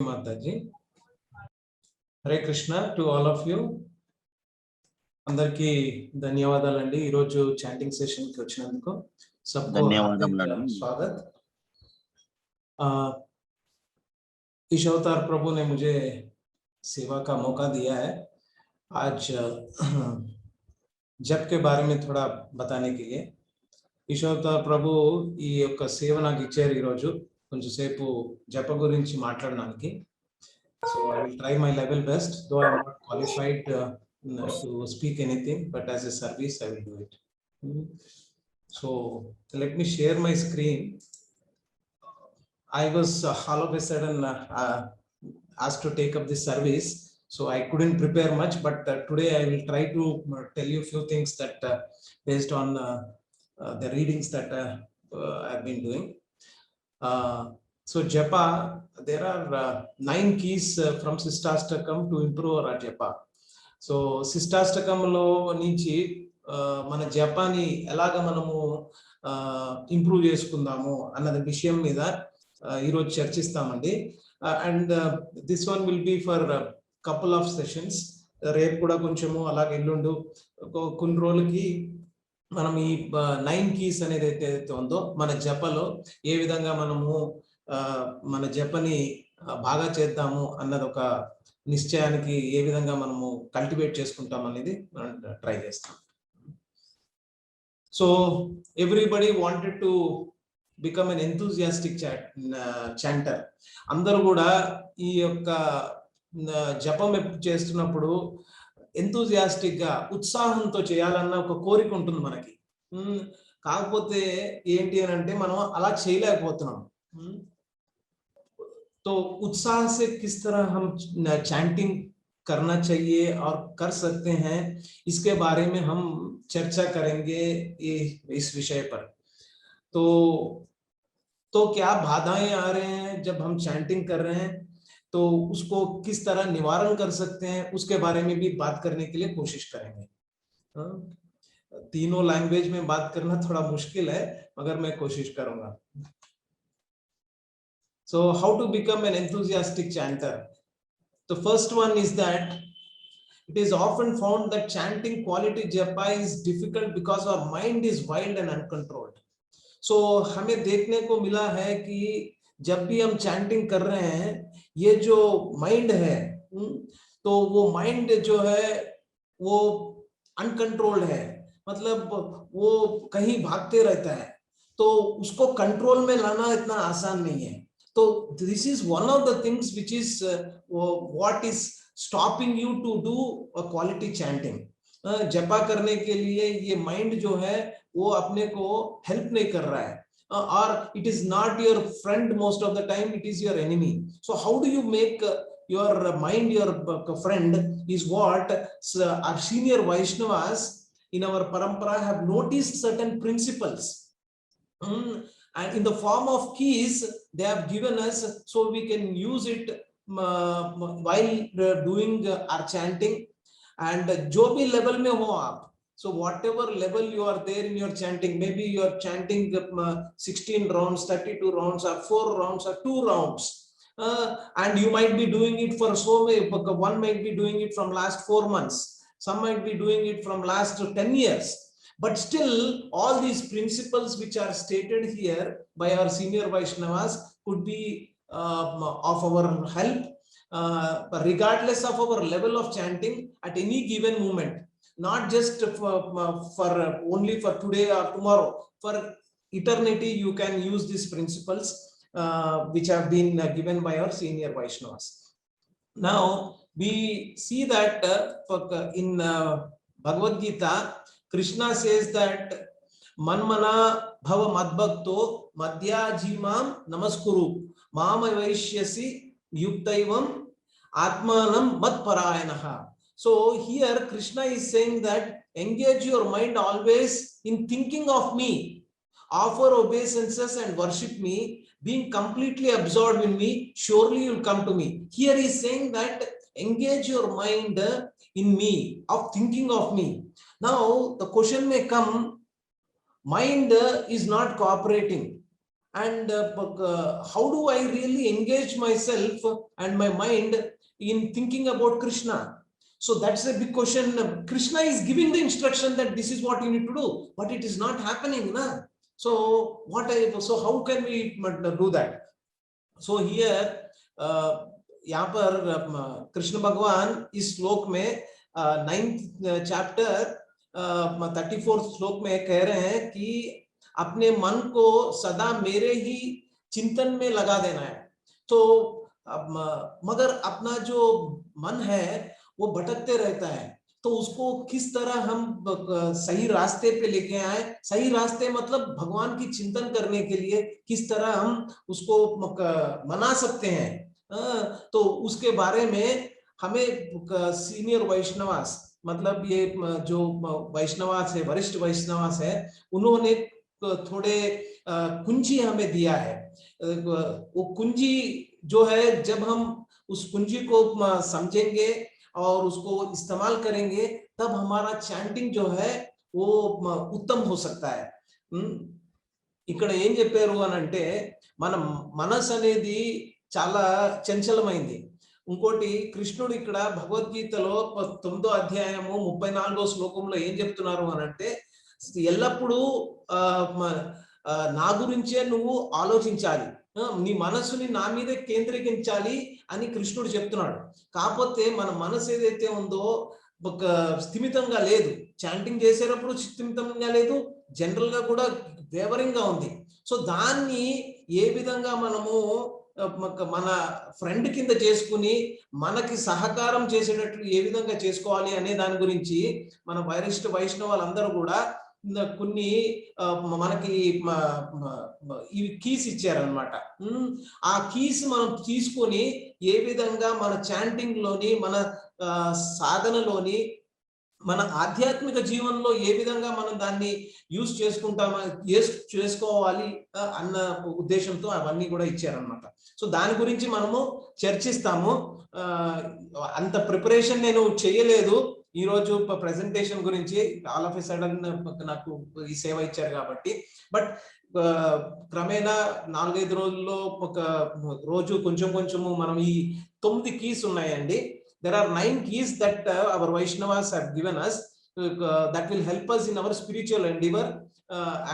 Mataji. Hare Krishna to all of you. అందరికి ధన్యవాదాలండి ఈ రోజు చాంటింగ్ సెషన్ కి వచ్చినందుకు सबको हार्दिक स्वागत। ईश अवतार प्रभु ने मुझे सेवा का मौका दिया है आज जप के बारे में थोड़ा बताने के लिए। ईश अवतार प्रभु ఈ యొక్క సేవ నాకు ఇచ్చారు ఈ రోజు కొంచెం సేపు జప గురించి మాట్లాడడానికి। So I will try my level best, though I am not qualified to speak anything, but as a service I will do it. So let me share my screen. I was all of a sudden asked to take up this service, so I couldn't prepare much, but today I will try to tell you a few things that based on the readings that I've been doing. So japa, there are 9 keys from Sishtastakam to improve our japa. So Sishtastakamlo nunchi మన జపాని ఎలాగ మనము improve చేసుకుందాము అన్నది విషయం మీద ఈ రోజు చర్చిస్తామండి। And this one will be for couple of sessions. రేపు కూడా కొంచెము అలాగే ఎల్లుండు కొన్ని రోజులకి మనం ఈ 9 కీస్ అనేది ఏదైతే ఉందో మన జపలో ఏ విధంగా మనము మన జపని బాగా చేద్దాము అన్నది ఒక నిశ్చయానికి ఏ విధంగా మనము కల్టివేట్ చేసుకుంటాం అనేది మనం ట్రై చేస్తాం। So everybody wanted to become an enthusiastic chanter. అందరూ కూడా ఈ యొక్క జపం చేస్తున్నప్పుడు ఎంతూజియాస్టిక్ గా ఉత్సాహంతో చేయాలన్న ఒక కోరిక ఉంటుంది మనకి। కాకపోతే ఏంటి అని అంటే మనం అలా చేయలేకపోతున్నాం। तो उत्साह से किस तरह हम चैंटिंग करना चाहिए और कर सकते हैं, इसके बारे में हम चर्चा करेंगे इस विषय पर। तो क्या बाधाएं आ रहे हैं जब हम चैंटिंग कर रहे हैं, तो उसको किस तरह निवारण कर सकते हैं, उसके बारे में भी बात करने के लिए कोशिश करेंगे। तीनों लैंग्वेज में बात करना थोड़ा मुश्किल है, मगर मैं कोशिश करूंगा। So how to become an enthusiastic chanter? The first one is that it is often found that chanting quality japa is difficult because our mind is wild and uncontrolled. So हमें देखने को मिला है कि जब भी हम चैंटिंग कर रहे हैं ये जो माइंड है तो वो माइंड जो है वो अनकंट्रोल्ड है, मतलब वो कहीं भागते रहता है, तो उसको कंट्रोल में लाना इतना आसान नहीं है। तो this is one of the things which is what is stopping you to do a quality chanting. जपा करने के लिए ये माइंड जो है वो अपने को हेल्प नहीं कर रहा है, और it is not your friend most of the time, it is your enemy. So how do you make your mind your friend is what our senior Vaishnavas in our parampara have noticed certain principles, and in the form of keys they have given us so we can use it while doing our chanting. And jo bhi level mein ho aap, so whatever level you are there in your chanting, maybe you are chanting 16 rounds, 32 rounds, or 4 rounds, or 2 rounds, and you might be doing it for so many, one might be doing it from last 4 months, some might be doing it from last 10 years, but still all these principles which are stated here by our senior Vaishnavas could be of our help, regardless of our level of chanting at any given moment, not just for only for today or tomorrow, for eternity you can use these principles which have been given by our senior Vaishnavas. Now we see that in Bhagavad Gita, Krishna says that manmana bhava madbhakto madhyajimam namaskuru mama vaishyasi yuktaivam atmanam madparayanaha. So here Krishna is saying that engage your mind always in thinking of me, offer obeisances and worship me, being completely absorbed in me, surely you will come to me. Here he is saying that engage your mind in me, of thinking of me. Now the question may come, mind is not cooperating, and how do I really engage myself and my mind in thinking about Krishna? So that's a big question. Krishna is giving the instruction that this is what you need to do, but it is not happening, na? So so how can we do that? So here यहाँ पर कृष्ण भगवान इस श्लोक में 9th chapter 34th श्लोक में कह रहे हैं कि अपने मन को सदा मेरे ही चिंतन में लगा देना है. तो मगर अपना जो मन है वो भटकते रहता है, तो उसको किस तरह हम सही रास्ते पे लेके आए. सही रास्ते मतलब भगवान की चिंतन करने के लिए किस तरह हम उसको मना सकते हैं. तो उसके बारे में हमें सीनियर वैष्णवास, मतलब ये जो वैष्णवास है, वरिष्ठ वैष्णवास है, उन्होंने थोड़े कुंजी हमें दिया है. वो कुंजी जो है, जब हम उस कुंजी को समझेंगे और उसको इस्तेमाल करेंगे, तब हमारा चैंटिंग जो है वो उत्तम हो सकता है. ఇక్కడ ఏం చెప్పారు అని అంటే, మన మనసు అనేది చాలా చంచలమైంది. ఇంకోటి కృష్ణుడు ఇక్కడ భగవద్గీతలో 9వ అధ్యాయము 34వ శ్లోకంలో ఏం చెప్తున్నారు అని అంటే, ఎల్లప్పుడూ నా గురించే నువ్వు ఆలోచించాలి, నీ మనసుని నా మీదే కేంద్రీకరించాలి అని కృష్ణుడు చెప్తున్నాడు. కాకపోతే మన మనసు ఏదైతే ఉందో ఒక స్థిమితంగా లేదు. చాంటింగ్ చేసేటప్పుడు స్థిమితంగా లేదు, జనరల్ గా కూడా వేవరింగ్ గా ఉంది. సో దాన్ని ఏ విధంగా మనము మన ఫ్రెండ్ కింద చేసుకుని మనకి సహకారం చేసేటట్లు ఏ విధంగా చేసుకోవాలి అనే దాని గురించి మన వరిష్ఠ వైష్ణవులందరూ కూడా కొన్ని మనకి ఇవి కీస్ ఇచ్చారనమాట. ఆ కీస్ మనం తీసుకొని ఏ విధంగా మన చాంటింగ్ లోని, మన సాధనలోని, మన ఆధ్యాత్మిక జీవనంలో ఏ విధంగా మనం దాన్ని యూజ్ చేసుకోవాలి అన్న ఉద్దేశంతో అవన్నీ కూడా ఇచ్చారనమాట. సో దాని గురించి మనము చర్చిస్తాము. అంత ప్రిపరేషన్ నేను చేయలేదు ఈ రోజు ప్రెజెంటేషన్ గురించి. ఆల్ ఆఫ్ ఎ సడన్ నాకు ఈ సేవ ఇచ్చారు కాబట్టి. బట్ క్రమేణా 4-5 రోజుల్లో ఒక రోజు కొంచెం కొంచెము మనం ఈ 9 కీస్ ఉన్నాయండి. There are 9 keys that our Vaishnavas have given us that will help us in our spiritual endeavor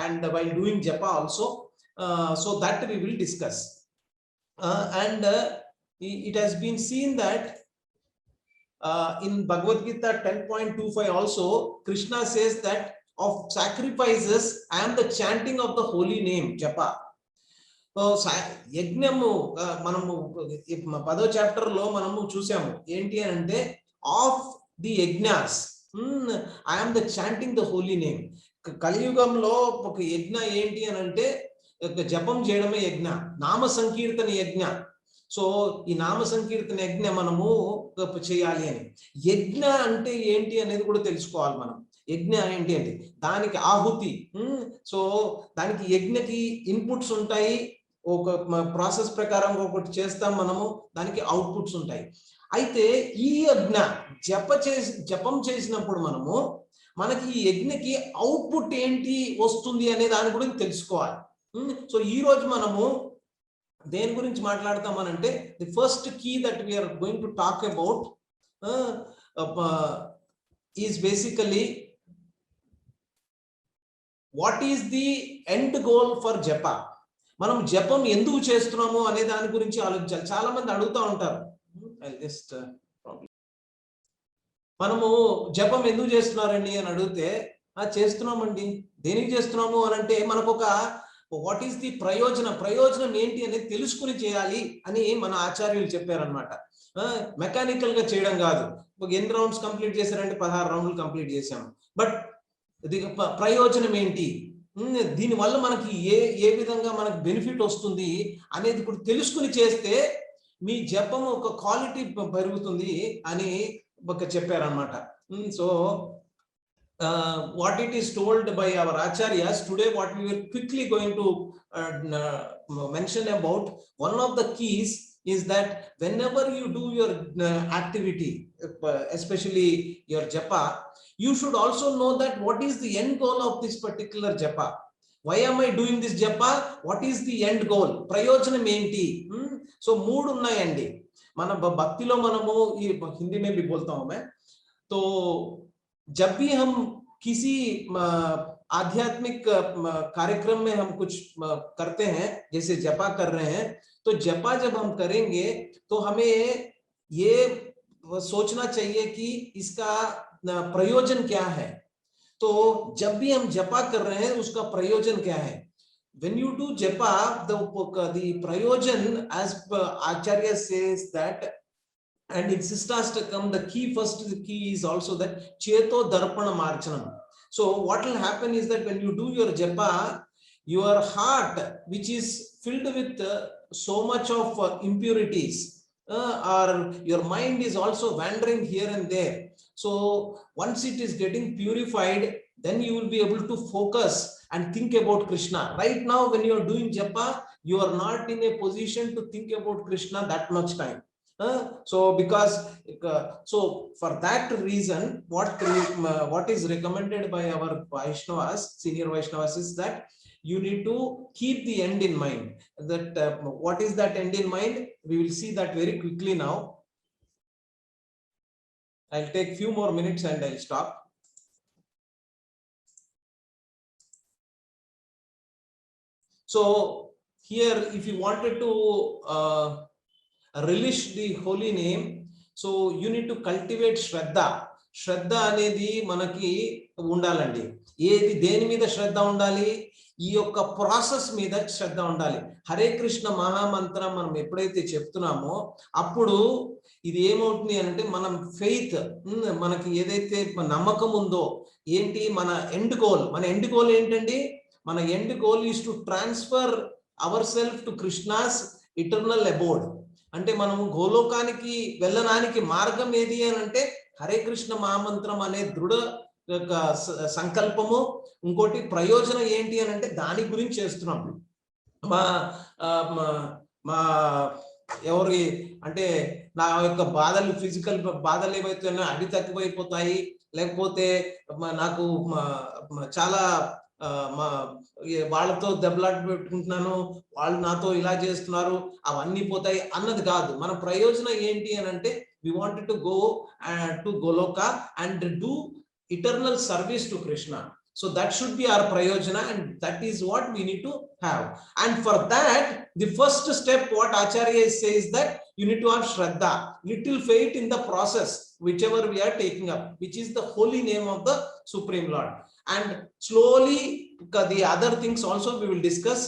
and while doing japa also. So that we will discuss. And it has been seen that in Bhagavad Gita 10.25 also, Krishna says that of sacrifices I am the chanting of the holy name, japa. యజ్ఞము మనము 10వ chapter లో మనము చూసాము ఏంటి అని అంటే, of the యజ్ఞాస్ I am the chanting the holy name. కలియుగంలో ఒక యజ్ఞ ఏంటి అని అంటే జపం చేయడమే యజ్ఞ, నామ సంకీర్తన యజ్ఞ. సో ఈ నామ సంకీర్తన యజ్ఞ మనము చేయాలి అని. యజ్ఞ అంటే ఏంటి అనేది కూడా తెలుసుకోవాలి మనం. యజ్ఞ ఏంటి అంటే దానికి ఆహుతి. సో దానికి యజ్ఞకి ఇన్పుట్స్ ఉంటాయి, ఒక ప్రాసెస్ ప్రకారం ఒకటి చేస్తాం మనము, దానికి అవుట్పుట్స్ ఉంటాయి. అయితే ఈ యజ్ఞ జపం చేసినప్పుడు మనకి ఈ యజ్ఞకి అవుట్పుట్ ఏంటి వస్తుంది అనే దాని గురించి తెలుసుకోవాలి. సో ఈ రోజు మనము దేని గురించి మాట్లాడతామనంటే, the first key that we're going to talk about is basically what is the end goal for japa. మనం జపం ఎందుకు చేస్తున్నాము అనే దాని గురించి ఆలోచించాలి. చాలా మంది అడుగుతూ ఉంటారు, మనము జపం ఎందుకు చేస్తున్నారండి అని అడిగితే, చేస్తున్నామండి. దేనికి చేస్తున్నాము అని అంటే, మనకు ఒక వాట్ ఈస్ ది ప్రయోజనం ఏంటి అనేది తెలుసుకుని చేయాలి అని మన ఆచార్యులు చెప్పారనమాట. మెకానికల్ గా చేయడం కాదు. ఎన్ని రౌండ్స్ కంప్లీట్ చేశారంటే 16 రౌండ్లు కంప్లీట్ చేశాము. బట్ ప్రయోజనం ఏంటి, దీనివల్ల మనకి ఏ విధంగా మనకు బెనిఫిట్ వస్తుంది అనేది కూడా తెలుసుకుని చేస్తే మీ జపం ఒక క్వాలిటీ పెరుగుతుంది అని చెప్పారనమాట. So what it is told by our acharyas today, what we were quickly going to mention about, one of the keys is that whenever you do your activity, especially your japa, you should also know that what is the end goal of this particular japa. Why am I doing this japa, what is the end goal, ప్రయోజనం ఏంటి. So 3 ఉన్నాయండి మన భక్తిలో. మనము ఈ హిందీ में भी बोलता हूं मैं, तो जब भी हम किसी आध्यात्मिक कार्यक्रम में हम कुछ करते हैं, जैसे जपा कर रहे हैं, तो जपा जब हम करेंगे तो हमें ये सोचना चाहिए कि इसका प्रयोजन क्या है. तो जब भी हम जपा कर रहे हैं उसका प्रयोजन क्या है. When you do japa, the prayojan, as Acharya says that, and in Sistastakam, the first key is also that cheto darpana marchanam. So what will happen is that when you do your japa, your heart, which is filled with so much of impurities, or your mind is also wandering here and there. So once it is getting purified, then you will be able to focus and think about Krishna. Right now, when you are doing japa, you are not in a position to think about Krishna that much time. So because so for that reason, what is recommended by our Vaishnavas, senior Vaishnavas, is that you need to keep the end in mind. That what is that end in mind? We will see that very quickly now. I'll take few more minutes and I'll stop. So here, if you wanted to relish the holy name, so you need to cultivate Shraddha. Shraddha అనేది మనకి ఉండాలండి. ఏది దేని మీద శ్రద్ధ ఉండాలి? ఈ యొక్క process మీద శ్రద్ధ ఉండాలి. హరే కృష్ణ మహామంత్రం మనం ఎప్పుడైతే చెప్తున్నామో అప్పుడు ఇది ఏమవుతుంది అంటే మనం ఫెయిత్, మనకి ఏదైతే నమ్మకం ఉందో, ఏంటి మన ఎండ్ గోల్ ఏంటండి? మన end goal is to transfer our self to Krishna's eternal అబోర్డ్. అంటే మనము గోలోకానికి వెళ్ళడానికి మార్గం ఏది అని అంటే హరే కృష్ణ మహామంత్రం అనే దృఢ సంకల్పము. ఇంకోటి ప్రయోజనం ఏంటి అని అంటే దాని గురించి చేస్తున్నాం. మా ఎవరి అంటే నా యొక్క బాధలు, ఫిజికల్ బాధలు ఏవైతే అవి తక్కువైపోతాయి, లేకపోతే నాకు చాలా వాళ్ళతో దెబ్బలాట పెట్టుకుంటున్నాను, వాళ్ళు నాతో ఇలా చేస్తున్నారు, అవన్నీ పోతాయి అన్నది కాదు. మన ప్రయోజనం ఏంటి అని అంటే we wanted to go to Goloka and do eternal service to Krishna. So that should be our prayojana, and that is what we need to have. And for that, the first step what Acharya says that you need to have Shraddha, little faith in the process whichever we are taking up, which is the holy name of the Supreme Lord. And slowly the other things also we will discuss,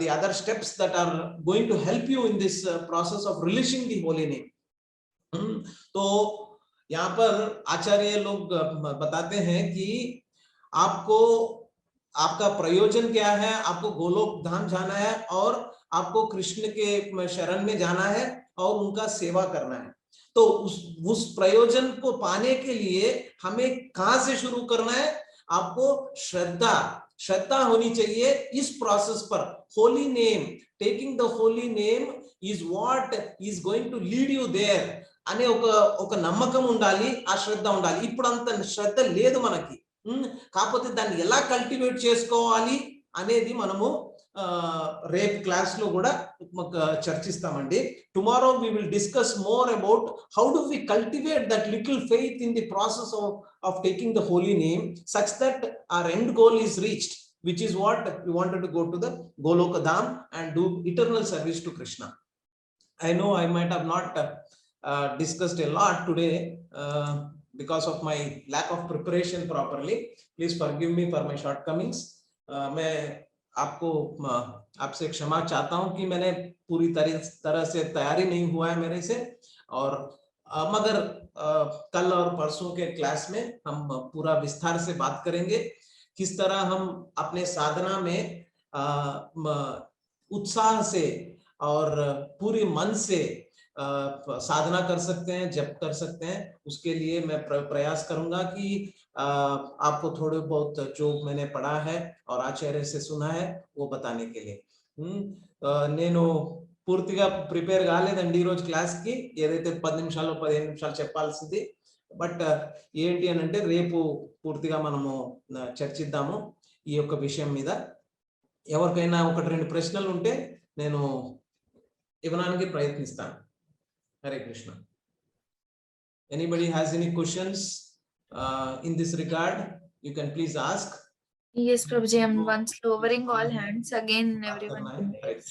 the other steps that are going to help you in this process of relishing the holy name. तो यहाँ पर आचार्य लोग बताते हैं कि आपको आपका प्रयोजन क्या है, आपको गोलोक धाम जाना है और आपको कृष्ण के शरण में जाना है और उनका सेवा करना है. तो उस प्रयोजन को पाने के लिए हमें कहां से शुरू करना है? आपको श्रद्धा होनी चाहिए इस प्रोसेस पर. Holy name, taking the holy name is what is going to lead you there అనే ఒక నమ్మకం ఉండాలి, ఆ శ్రద్ధ ఉండాలి. ఇప్పుడు అంత శ్రద్ధ లేదు మనకి, కాకపోతే దాన్ని ఎలా కల్టివేట్ చేసుకోవాలి అనేది మనము రేపు క్లాస్ లో కూడా చర్చిస్తామండి. Tomorrow we will discuss more about how do we cultivate that little faith in the process of taking the holy name such that our end goal is reached, which is what we wanted to go to the Goloka Dham and do eternal service to Krishna. I know I might have not discussed a lot today because of my lack of preparation properly. Please forgive me for my shortcomings. मैं आपसे क्षमा चाहता हूं कि मैंने पूरी तरह से तैयारी नहीं हुआ है मेरे से, और मगर कल और परसों के क्लास में हम पूरा विस्तार से बात करेंगे किस तरह हम अपने साधना में उत्साह से और पूरी मन से साधना कर सकते हैं, जप कर सकते हैं. उसके लिए मैं प्रयास करूंगा कि आपको थोड़े बहुत जो मैंने पढ़ा है और आचार्य से सुना है वो बताने के लिए. నేను పూర్తిగా ప్రిపేర్ కాలేదండి ఈ రోజు క్లాస్ కి. ఏదైతే 10 నిమిషాలు 15 నిమిషాలు చెప్పాల్సింది, బట్ ఏంటి అని అంటే రేపు పూర్తిగా మనము చర్చిద్దాము ఈ యొక్క విషయం మీద. ఎవరికైనా ఒకటి రెండు ప్రశ్నలు ఉంటే నేను ఇవ్వడానికి ప్రయత్నిస్తాను. Hare Krishna. Anybody has any questions in this regard? You can please ask. Yes, Prabhuji, I'm once lowering all hands. Again, everyone can raise.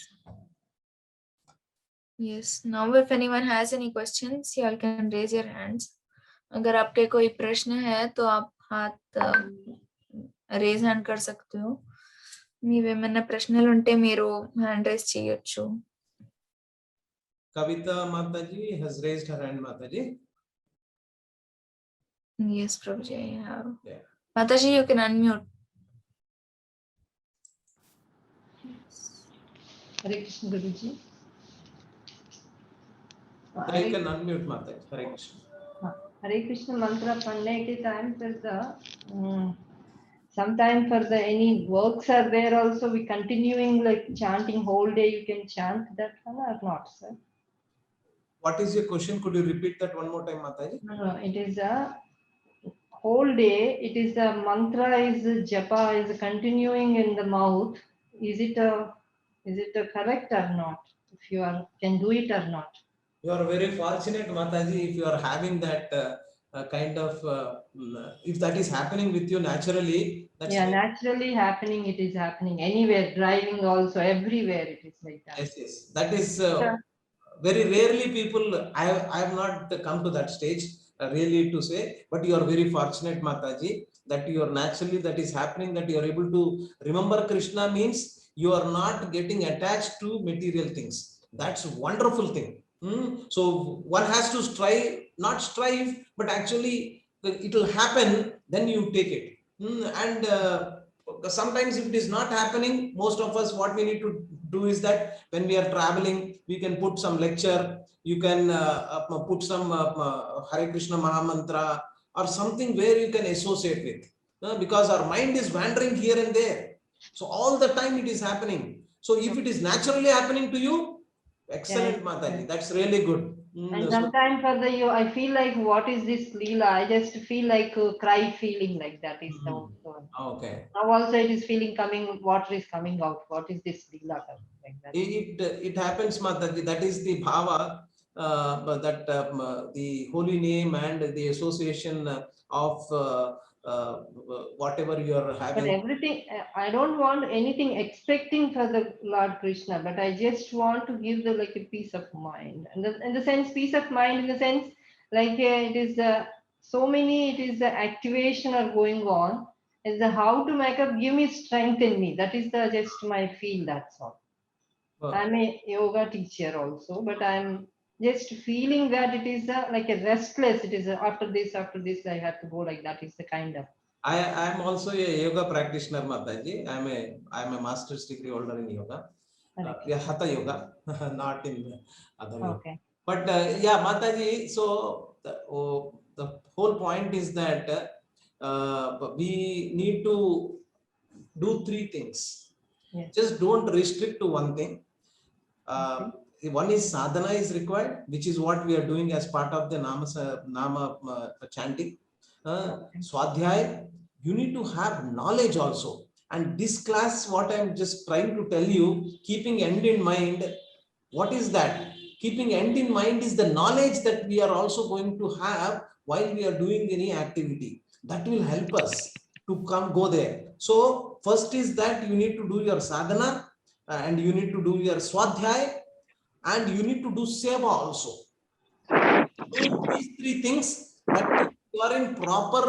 Yes, now if anyone has any questions, you all can raise your hands. अगर आपके कोई प्रश्न है तो आप हाथ raise hand कर सकते हो. మీవేమైనా ప్రశ్నలు ఉంటే మీరు హ్యాండ్ రేజ్ చేయొచ్చు. Kavita Mataji has raised her hand. Mataji. Yes, Prabhuji, I have. Yeah. Mataji, you can unmute. Hare Krishna, Guruji. You can unmute, Mataji. Hare Krishna. Hare Krishna mantra panne ke time for the sometime for the any works are there also we continuing like chanting whole day you can chant that one or not, sir? What is your question? Could you repeat that one more time, Mataji? No, it is a whole day. It is the mantra is japa is continuing in the mouth. Is it a correct or not? If you are can do it or not? You are very fortunate, Mataji, if you are having that kind of if that is happening with you naturally. That's yeah, naturally happening. It is happening anywhere, driving also, everywhere. It is like that. Yes, yes. That is very rarely people. I have not come to that stage really to say, but you are very fortunate, Mataji, that you are naturally that is happening. That you are able to remember Krishna means you are not getting attached to material things. That's a wonderful thing. So one has to not strive, but actually it will happen. Then you take it. And sometimes if it is not happening, most of us what we need to do is that when we are traveling, we can put some lecture. You can put some Hare Krishna Mahamantra or something where you can associate with, because our mind is wandering here and there. So all the time it is happening. So if it is naturally happening to you, excellent, yeah. Mataji, that's really good. And sometimes for the you, I feel like what is this Leela? I just feel like cry feeling like that is the okay. Now also it is feeling coming, water is coming out. What is this Leela like that? It happens, Mataji. That is the bhava, that the holy name and the association of whatever you are having. But everything, I don't want anything expecting for the Lord Krishna, but I just want to give the like a peace of mind. And in the sense, peace of mind in the sense, like it is so many, it is the activation are going on. Is the how to make up, give me strength in me. That is the just my feel, that's all. Well, I'm a yoga teacher also, but I'm just feeling that it is like a restless, it is after this I have to go like that is the kind of. I am also a yoga practitioner, Mataji. I am a master's degree holder in yoga. Yeah, Hatha yoga, not in other yoga. Okay. But yeah, Mataji, so the whole point is that we need to do three things. Yes. Just don't restrict to one thing. One is sadhana is required, which is what we are doing as part of the nama chanting. Swadhyay, you need to have knowledge also. And this class, what I'm just trying to tell you, keeping end in mind, what is that? Keeping end in mind is the knowledge that we are also going to have while we are doing any activity. That will help us to go there. So first is that you need to do your sadhana, and you need to do your swadhyay, and you need to do seva also. Do these three things, that you are in proper,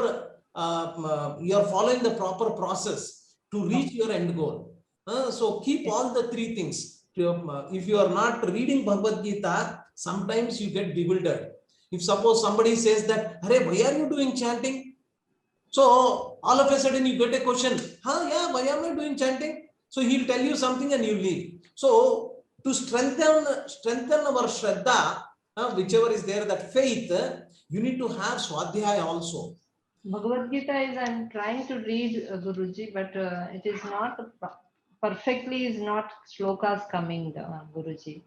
you are following the proper process to reach your end goal. So keep all the three things. If you are not reading Bhagavad Gita, sometimes you get bewildered. If suppose somebody says that, "Hare, why are you doing chanting?" So all of a sudden you get a question, yeah, why am I doing chanting? So he'll tell you something and you leave. So to strengthen our Shraddha, whichever is there, that faith, you need to have Swadhyaya also. Bhagavad Gita is, I'm trying to read, Guruji, but it is not perfectly, is not shlokas coming, Guruji.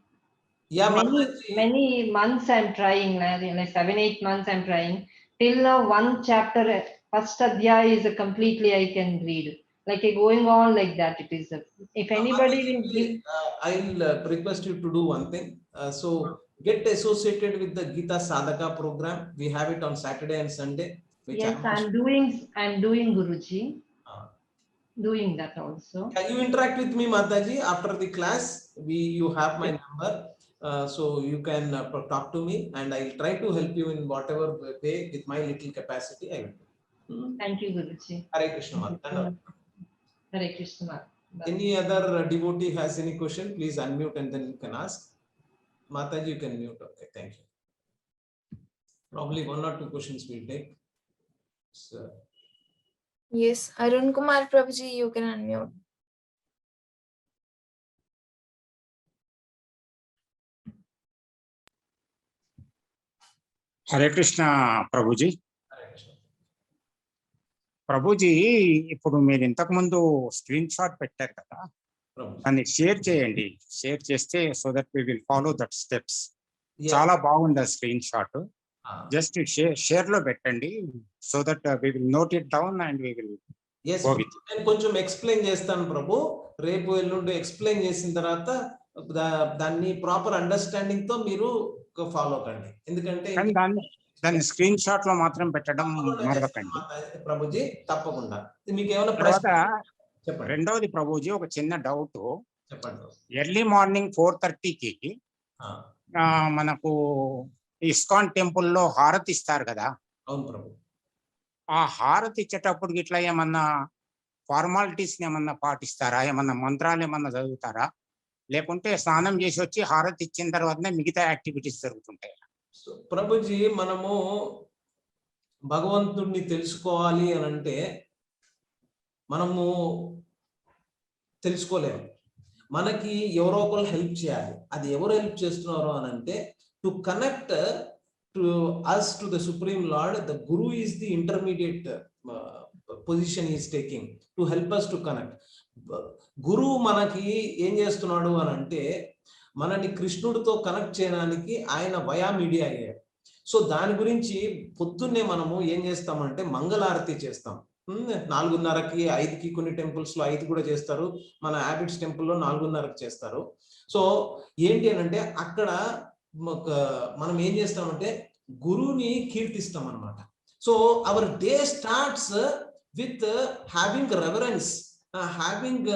Yeah, many months I'm trying, like 7-8 months I'm trying. Till now, one chapter, first adhyaya is completely I can read. like going on like that. It is, if anybody will give. I'll request you to do one thing. So get associated with the Gita Sadhaka program. We have it on Saturday and Sunday. Yes, I'm doing Guruji. Doing that also. Can you interact with me, Mataji, after the class? You have my number, so you can talk to me, and I'll try to help you in whatever way with my little capacity. I will. Thank you, Guruji. Hare Krishna. Hare Krishna. Any other devotee has any question, please unmute and then you can ask. Mataji, you can mute. Okay, thank you. Probably 1 or 2 questions we'll take. So, Yes, Arun Kumar Prabhuji, you can unmute. Hare Krishna Prabhuji. Hare Krishna. Prabhuji, ఇప్పుడు మీరు ఇంతకు ముందు screen shot పెట్టారు కదా, Prabhu. దాన్ని share చేయండి. Share చేస్తే so that we will follow that steps. Yeah. చాలా బాగుంది ఆ screenshot. Ah. Just share లో పెట్టండి so that we will note it down and we will Yes, go with it. నేను కొంచెం ఎక్స్ప్లెయిన్ చేస్తాను ప్రభు. రేపు ఎల్లుండి ఎక్స్ప్లెయిన్ చేసిన తర్వాత దాన్ని ప్రాపర్ అండర్స్టాండింగ్ తో మీరు ఫాలో కండి. ఎందుకంటే కానీ దాన్ని స్క్రీన్ షాట్ లో మాత్రం పెట్టడం మరవకండి ప్రభుజీ, తప్పకుండా. మీకు ఏమైనా తర్వాత ప్రశ్న చెప్పండి. రెండవది ప్రభుజీ, ఒక చిన్న డౌట్. చెప్పండి. ఎర్లీ మార్నింగ్ 4:30కి మనకు ఇస్కాన్ టెంపుల్లో హారతి ఇస్తారు కదా. అవును ప్రభు. ఆ హారతి ఇచ్చేటప్పుడు ఇట్లా ఏమన్నా ఫార్మాలిటీస్ ఏమన్నా పాటిస్తారా? ఏమన్నా మంత్రాలు ఏమన్నా చదువుతారా? లేకుంటే స్నానం చేసి వచ్చి హారతి ఇచ్చిన తర్వాతనే మిగతా యాక్టివిటీస్ జరుగుతుంటాయి? ప్రభుజీ, మనము భగవంతుడిని తెలుసుకోవాలి అని అంటే మనము తెలుసుకోలేము. మనకి ఎవరో ఒకరు హెల్ప్ చేయాలి. అది ఎవరు హెల్ప్ చేస్తున్నారు అని అంటే, to connect to us to the Supreme Lord, the Guru is the intermediate position he is taking to help us to connect. Guru మనకి ఏం చేస్తున్నాడు అని అంటే, మనని కృష్ణుడితో కనెక్ట్ చేయడానికి ఆయన వయా మీడియా అయ్యాడు. సో దాని గురించి పొద్దున్నే మనము ఏం చేస్తామంటే మంగళారతి చేస్తాం. 4:30కి 5కి కొన్ని టెంపుల్స్ లో 5 కూడా చేస్తారు. మన హ్యాబిట్స్ టెంపుల్లో 4:30కి చేస్తారు. సో ఏంటి అని అంటే, అక్కడ మనం ఏం చేస్తామంటే గురువుని కీర్తిస్తాం అన్నమాట. So our day starts with having reverence, having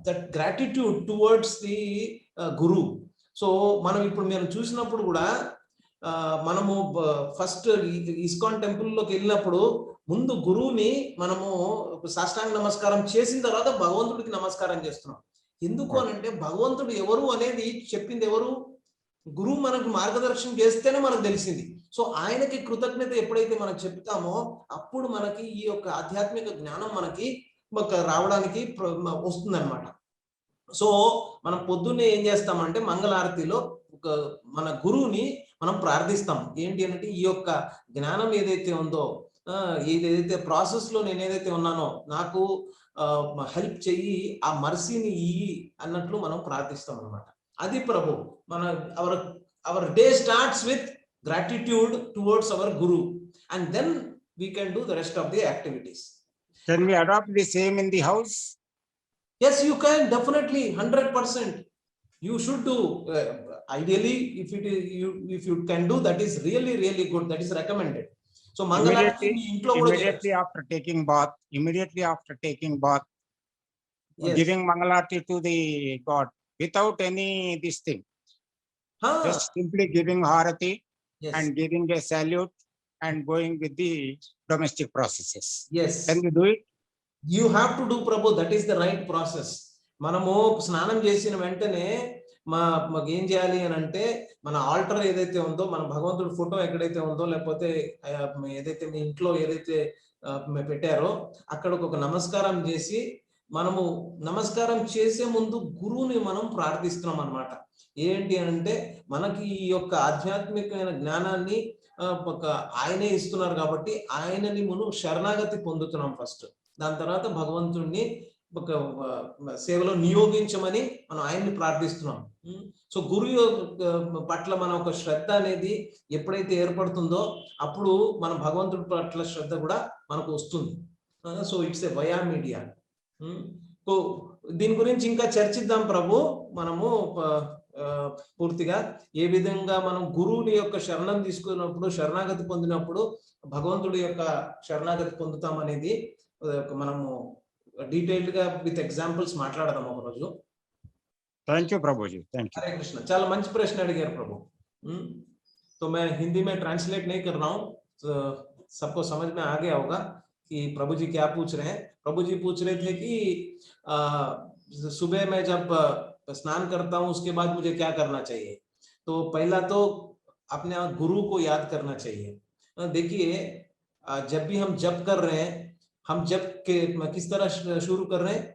that gratitude towards the Guru. So మనం ఇప్పుడు మేము చూసినప్పుడు కూడా మనము ఫస్ట్ ఇస్కాన్ టెంపుల్లోకి వెళ్ళినప్పుడు ముందు గురువుని మనము సాష్టాంగ నమస్కారం చేసిన తర్వాత భగవంతుడికి నమస్కారం చేస్తున్నాం. ఎందుకు అని అంటే, భగవంతుడు ఎవరు అనేది చెప్పింది ఎవరు? గురువు మనకు మార్గదర్శనం చేస్తేనే మనకు తెలిసింది. సో ఆయనకి కృతజ్ఞత ఎప్పుడైతే మనం చెప్తామో అప్పుడు మనకి ఈ యొక్క ఆధ్యాత్మిక జ్ఞానం మనకి రావడానికి వస్తుంది అనమాట. సో మనం పొద్దున్నే ఏం చేస్తామంటే మంగళారతిలో మన గురువుని మనం ప్రార్థిస్తాం. ఏంటి అంటే, ఈ యొక్క జ్ఞానం ఏదైతే ఉందో, ఏదైతే ప్రాసెస్ లో నేను ఏదైతే ఉన్నానో నాకు హెల్ప్ చెయ్యి, ఆ మర్సీని ఇయ్యి అన్నట్లు మనం ప్రార్థిస్తాం అన్నమాట. అది ప్రభు మన our day starts with gratitude towards our guru, and then we can do the rest of the activities. Can we adapt the same in the house? Yes, you can, definitely, 100%. You should do. Ideally, if you can do, that is really, really good. That is recommended. So immediately after taking bath, yes, giving Mangalarti to the God without any this thing. Just simply giving Harati, yes, and giving a salute and going with the domestic processes. Yes. Can you do it? You have to do, Prabhu. That is the right process. మనము స్నానం చేసిన వెంటనే మాకు ఏం చేయాలి అని అంటే, మన ఆల్టర్ ఏదైతే ఉందో, మన భగవంతుడి ఫోటో ఎక్కడైతే ఉందో, లేకపోతే ఏదైతే మీ ఇంట్లో ఏదైతే పెట్టారో అక్కడ ఒక నమస్కారం చేసి, మనము నమస్కారం చేసే ముందు గురువుని మనం ప్రార్థిస్తున్నాం అన్నమాట. ఏంటి అంటే, మనకి ఈ యొక్క ఆధ్యాత్మికమైన జ్ఞానాన్ని ఆయనే ఇస్తున్నారు కాబట్టి ఆయనని మనం శరణాగతి పొందుతున్నాం ఫస్ట్. దాని తర్వాత భగవంతుడిని ఒక సేవలో నియోగించమని మనం ఆయన్ని ప్రార్థిస్తున్నాం. సో గురువు పట్ల మన ఒక శ్రద్ధ అనేది ఎప్పుడైతే ఏర్పడుతుందో అప్పుడు మన భగవంతుడి పట్ల శ్రద్ధ కూడా మనకు వస్తుంది. So it's a via media. So దీని గురించి ఇంకా చర్చిద్దాం ప్రభు మనము పూర్తిగా ఏ విధంగా మనం గురువుని యొక్క శరణం తీసుకున్నప్పుడు శరణాగతి పొందినప్పుడు భగవంతుడి యొక్క శరణాగతి పొందుతాం అనేది మనము డీటెయిల్డ్ గా విత్ ఎగ్జాంపుల్స్ మాట్లాడదాం ఒక రోజు. Thank you Prabhuji. Thank you. Hare Krishna. చాలా మంచి ప్రశ్న అడిగారు ప్రభు. तो मैं हिंदी में ट्रांसलेट नहीं कर रहा हूँ, तो सबको समझ में आ गया होगा कि प्रभु जी क्या पूछ रहे हैं. प्रभु जी पूछ रहे थे कि सुबह मैं जब स्नान करता हूँ उसके बाद मुझे क्या करना चाहिए. तो पहला तो अपने गुरु को याद करना चाहिए. देखिए जब भी हम जप कर रहे हैं, हम जप के किस तरह शुरू कर रहे हैं,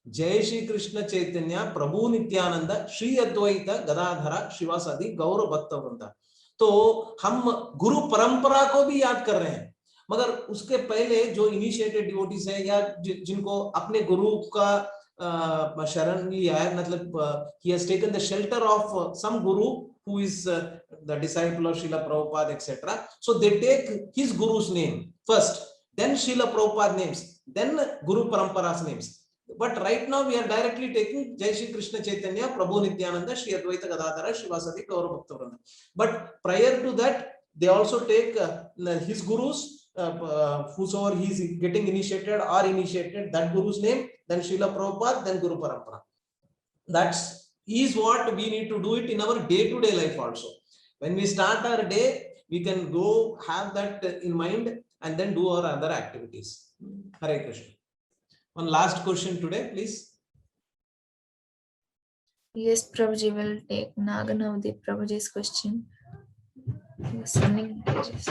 जय श्री कृष्ण चैतन्य प्रभु नित्यानंद श्री अद्वैत गदाधर शिवासादि गौर भक्त वृंद. तो हम गुरु परंपरा को भी याद कर रहे हैं, मगर उसके पहले जो इनिशिएटेड डिवोटीज है या जिनको अपने गुरु का शरण लिया है, मतलब he has taken the shelter of some guru who is the disciple of Srila Prabhupada etc. So they take his guru's name first, then Srila Prabhupada names, then Guru Parampara's names. But right now we are directly taking Jai Shri Krishna Chaitanya Prabhu Nityananda Shri Advaita Gadadhara Shivasati Gaura Bhakta Vrinda. But prior to that they also take his gurus, whosoever he is getting initiated or initiated, that guru's name, then Srila Prabhupada, then Guru Parampara. That's is what we need to do it in our day-to-day life also. When we start our day, we can go have that in mind and then do our other activities. Hare Krishna. One last question today, please. Yes, Prabhuji will take Naganavdeep Prabhuji's question. He was sending messages.